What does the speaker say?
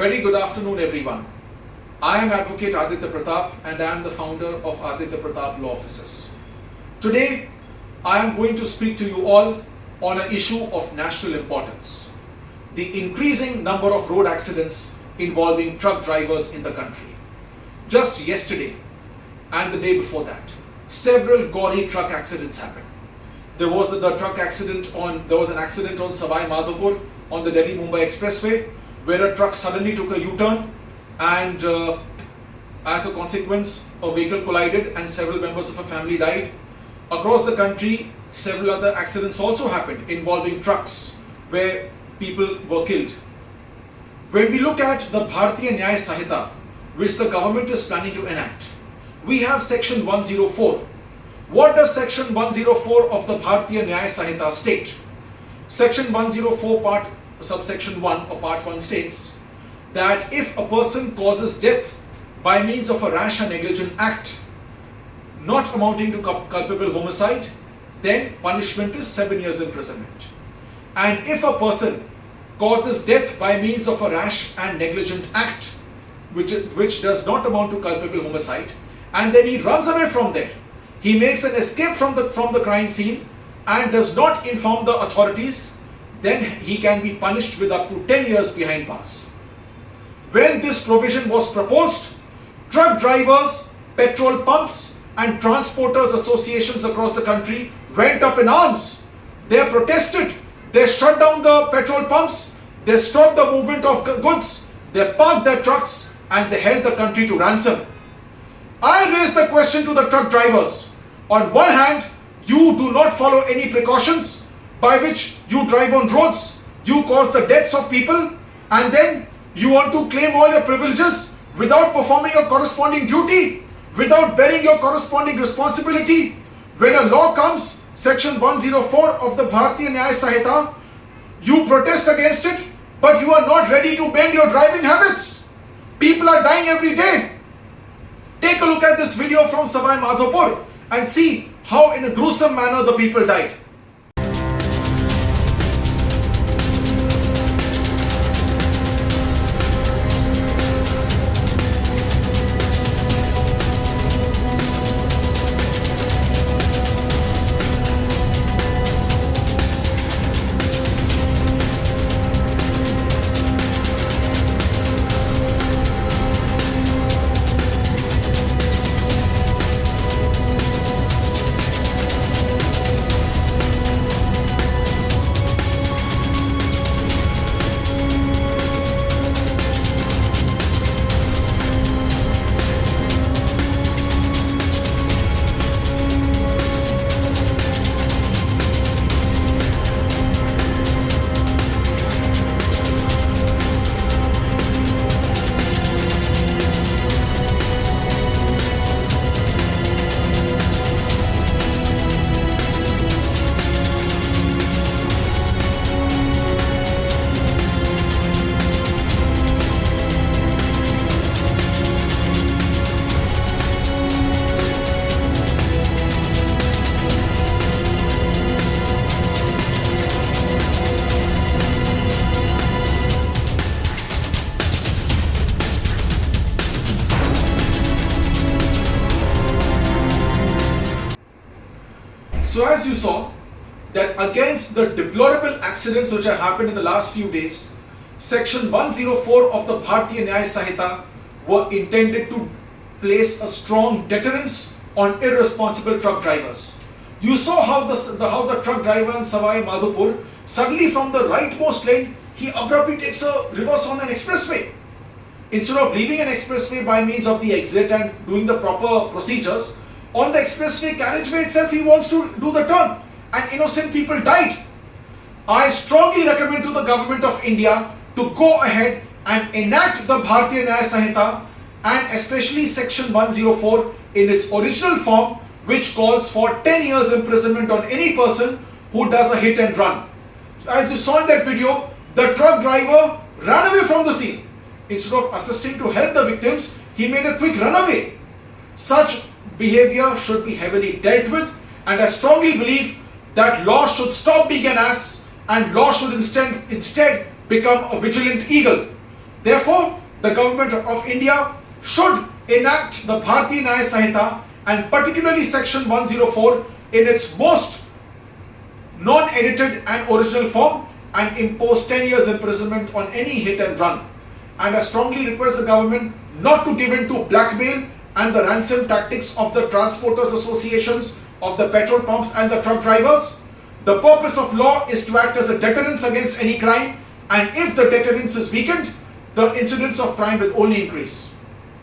Very good afternoon, everyone. I am Advocate Aditya Pratap and I am the founder of Aditya Pratap Law Offices. Today, I am going to speak to you all on an issue of national importance: the increasing number of road accidents involving truck drivers in the country. Just yesterday and the day before that, several gory truck accidents happened. There was an accident on Sawai Madhopur on the Delhi-Mumbai Expressway, where a truck suddenly took a U-turn and as a consequence, a vehicle collided and several members of a family died. Across the country, several other accidents also happened involving trucks where people were killed. When we look at the Bharatiya Nyaya Sahita, which the government is planning to enact, we have section 104. What does section 104 of the Bharatiya Nyaya Sahita state? Section 104 subsection 1 or part 1 states that if a person causes death by means of a rash and negligent act not amounting to culpable homicide, then punishment is 7 years imprisonment. And if a person causes death by means of a rash and negligent act which does not amount to culpable homicide, and then he runs away from there, he makes an escape from the crime scene and does not inform the authorities, then he can be punished with up to 10 years behind bars. When this provision was proposed, truck drivers, petrol pumps and transporters associations across the country went up in arms. They protested, they shut down the petrol pumps, they stopped the movement of goods, they parked their trucks and they held the country to ransom. I raised the question to the truck drivers. On one hand, you do not follow any precautions by which you drive on roads, you cause the deaths of people, and then you want to claim all your privileges without performing your corresponding duty, without bearing your corresponding responsibility. When a law comes, section 104 of the Bharatiya Nyaya Sahita, you protest against it, but you are not ready to mend your driving habits. People are dying every day. Take a look at this video from Sawai Madhopur and see how in a gruesome manner the people died. So as you saw, that against the deplorable accidents which have happened in the last few days, section 104 of the Bharatiya Nyaya Sahita were intended to place a strong deterrence on irresponsible truck drivers. You saw how the truck driver in Sawai Madhopur, suddenly from the rightmost lane, he abruptly takes a reverse on an expressway. Instead of leaving an expressway by means of the exit and doing the proper procedures, on the expressway carriageway itself he wants to do the turn, and innocent people died. I strongly recommend to the government of India to go ahead and enact the Bharatiya Nyaya Sahita and especially section 104 in its original form, which calls for 10 years imprisonment on any person who does a hit and run. As you saw in that video, the truck driver ran away from the scene. Instead of assisting to help the victims, he made a quick runaway. Such behavior should be heavily dealt with, and I strongly believe that law should stop being an ass and law should instead become a vigilant eagle. Therefore, the government of India should enact the Bharatiya Nyaya Sahita, and particularly section 104 in its most non-edited and original form, and impose 10 years imprisonment on any hit and run. And I strongly request the government not to give in to blackmail and the ransom tactics of the transporters associations, of the petrol pumps and the truck drivers. The purpose of law is to act as a deterrence against any crime, and if the deterrence is weakened, the incidence of crime will only increase.